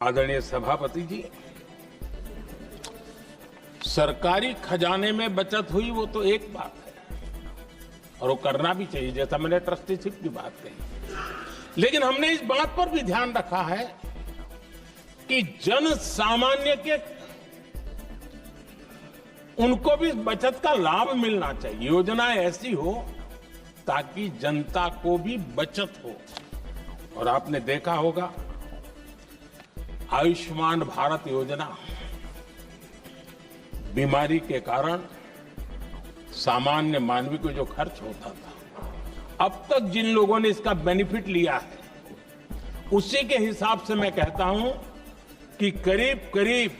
आदरणीय सभापति जी, सरकारी खजाने में बचत हुई वो तो एक बात है और वो करना भी चाहिए, जैसा मैंने ट्रस्टीशिप की बात कही। लेकिन हमने इस बात पर भी ध्यान रखा है कि जन सामान्य के उनको भी बचत का लाभ मिलना चाहिए। योजनाएं ऐसी हो ताकि जनता को भी बचत हो। और आपने देखा होगा आयुष्मान भारत योजना बीमारी के कारण सामान्य मानवी को जो खर्च होता था, अब तक जिन लोगों ने इसका बेनिफिट लिया है उसी के हिसाब से मैं कहता हूं कि करीब करीब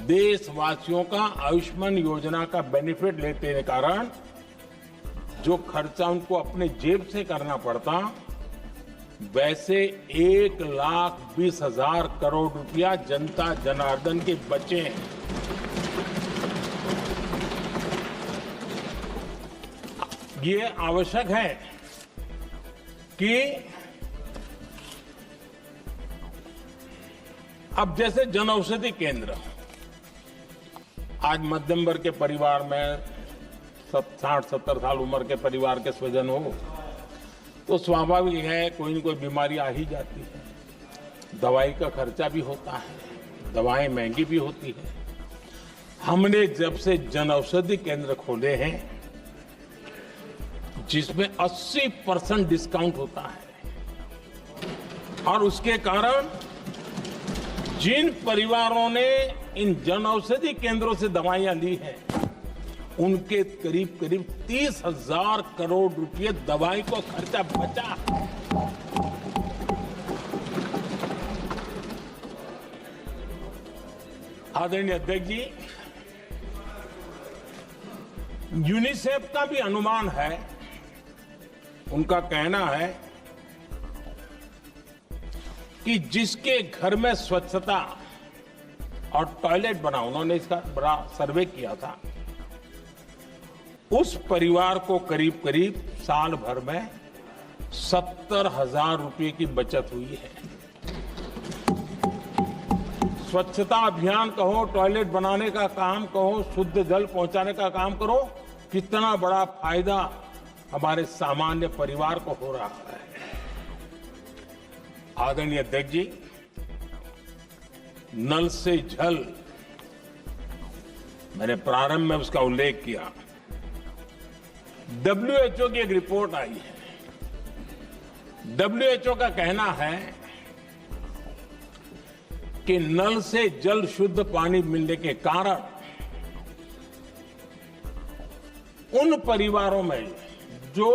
देशवासियों का आयुष्मान योजना का बेनिफिट लेने के कारण जो खर्चा उनको अपने जेब से करना पड़ता, वैसे 1,20,000 करोड़ रुपया जनता जनार्दन के बचे। ये आवश्यक है कि अब जैसे जन औषधि केंद्र, आज मध्यम वर्ग के परिवार में 60-70 साल उम्र के परिवार के स्वजन हो तो स्वाभाविक है कोई न कोई बीमारी आ ही जाती है। दवाई का खर्चा भी होता है, दवाएं महंगी भी होती है। हमने जब से जन औषधि केंद्र खोले हैं जिसमें 80% डिस्काउंट होता है और उसके कारण जिन परिवारों ने इन जन औषधि केंद्रों से दवाइयां ली हैं उनके करीब करीब 30,000 करोड़ रुपए दवाई को खर्चा बचा। आदरणीय अध्यक्ष जी, यूनिसेफ का भी अनुमान है, उनका कहना है कि जिसके घर में स्वच्छता और टॉयलेट बना, उन्होंने इसका बड़ा सर्वे किया था, उस परिवार को करीब करीब साल भर में 70,000 रुपए की बचत हुई है। स्वच्छता अभियान कहो, टॉयलेट बनाने का काम कहो, शुद्ध जल पहुंचाने का काम करो, कितना बड़ा फायदा हमारे सामान्य परिवार को हो रहा है। आदरणीय अध्यक्ष जी, नल से जल, मैंने प्रारंभ में उसका उल्लेख किया। WHO की एक रिपोर्ट आई है। WHO का कहना है कि नल से जल शुद्ध पानी मिलने के कारण उन परिवारों में जो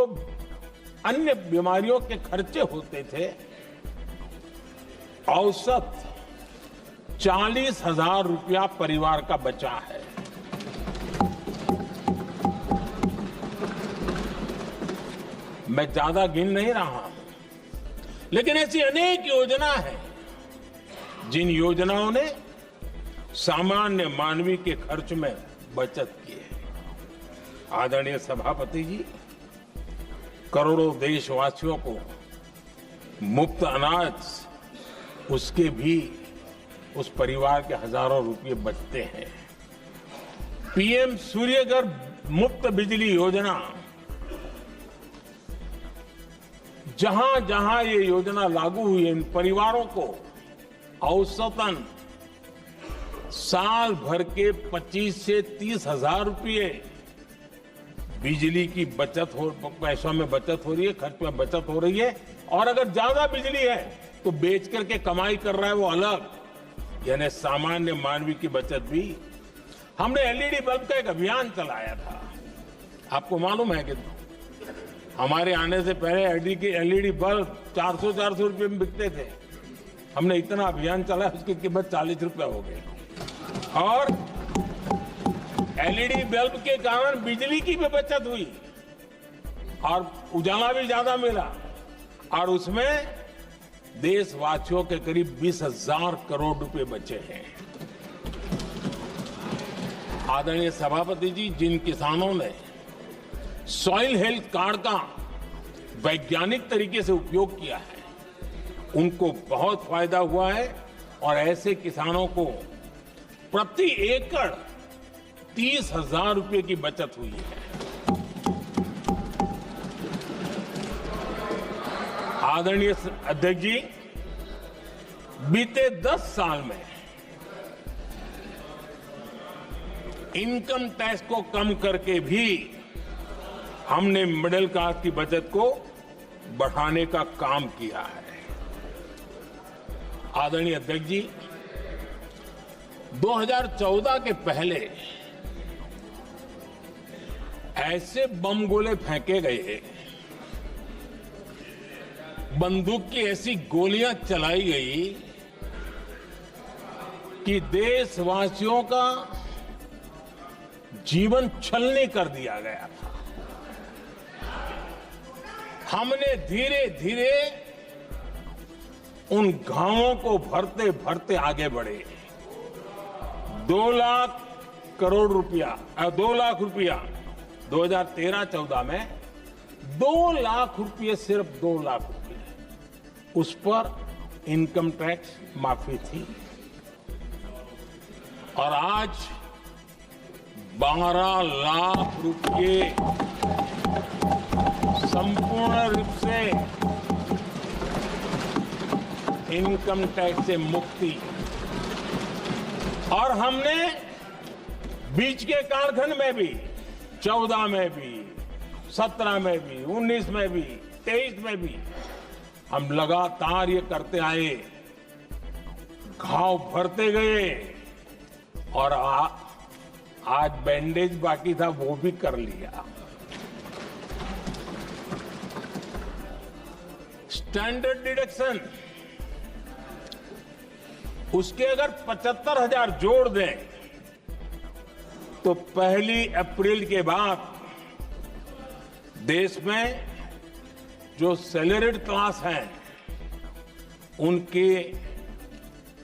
अन्य बीमारियों के खर्चे होते थे, औसत 40,000 रुपया परिवार का बचा है। मैं ज्यादा गिन नहीं रहा हूं, लेकिन ऐसी अनेक योजना है जिन योजनाओं ने सामान्य मानवी के खर्च में बचत की है। आदरणीय सभापति जी, करोड़ों देशवासियों को मुफ्त अनाज, उसके भी उस परिवार के हजारों रुपये बचते हैं। PM सूर्यघर मुफ्त बिजली योजना, जहां जहां ये योजना लागू हुई, इन परिवारों को औसतन साल भर के 25 से 30,000 रुपये बिजली की बचत हो, पैसों में बचत हो रही है, खर्च में बचत हो रही है। और अगर ज्यादा बिजली है तो बेच करके कमाई कर रहा है वो अलग, यानी सामान्य मानवी की बचत भी। हमने LED बल्ब का एक अभियान चलाया था। आपको मालूम है कि हमारे आने से पहले LED बल्ब 400 रुपए में बिकते थे। हमने इतना अभियान चलाया, उसकी कीमत 40 रुपए हो गई। और LED बल्ब के कारण बिजली की भी बचत हुई और उजाला भी ज्यादा मिला और उसमें देशवासियों के करीब 20,000 करोड़ रुपए बचे हैं। आदरणीय सभापति जी, जिन किसानों ने सॉइल हेल्थ कार्ड का वैज्ञानिक तरीके से उपयोग किया है, उनको बहुत फायदा हुआ है और ऐसे किसानों को प्रति एकड़ 30,000 रुपए की बचत हुई है। आदरणीय अध्यक्ष जी, बीते 10 साल में इनकम टैक्स को कम करके भी हमने मिडिल क्लास की बचत को बढ़ाने का काम किया है। आदरणीय अध्यक्ष जी, 2014 के पहले ऐसे बम गोले फेंके गए, बंदूक की ऐसी गोलियां चलाई गई कि देशवासियों का जीवन छलनी कर दिया गया था। हमने धीरे धीरे उन घावों को भरते भरते आगे बढ़े। 2 लाख करोड़ रुपया 2 लाख रुपया 2013-14 में 2 लाख रुपये, सिर्फ 2 लाख रुपये उस पर इनकम टैक्स माफी थी। और आज 12 लाख रुपये संपूर्ण रूप से इनकम टैक्स से मुक्ति। और हमने बीच के कालखंड में भी 14 में भी, 17 में भी, 19 में भी, 23 में भी हम लगातार ये करते आए, घाव भरते गए और आज बैंडेज बाकी था वो भी कर लिया। स्टैंडर्ड डिडक्शन उसके अगर 75,000 जोड़ दें तो 1 अप्रैल के बाद देश में जो सैलरीड क्लास हैं उनके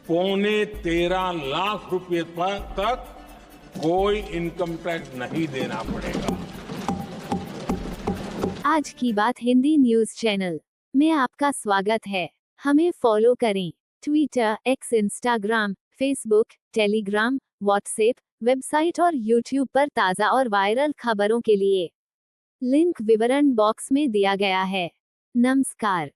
13.25 लाख रुपए पर तक कोई इनकम टैक्स नहीं देना पड़ेगा। आज की बात हिंदी न्यूज चैनल में आपका स्वागत है। हमें फॉलो करें Twitter, x, Instagram, Facebook, Telegram, WhatsApp, website और यूट्यूब पर ताज़ा और वायरल खबरों के लिए। लिंक विवरण बॉक्स में दिया गया है। नमस्कार।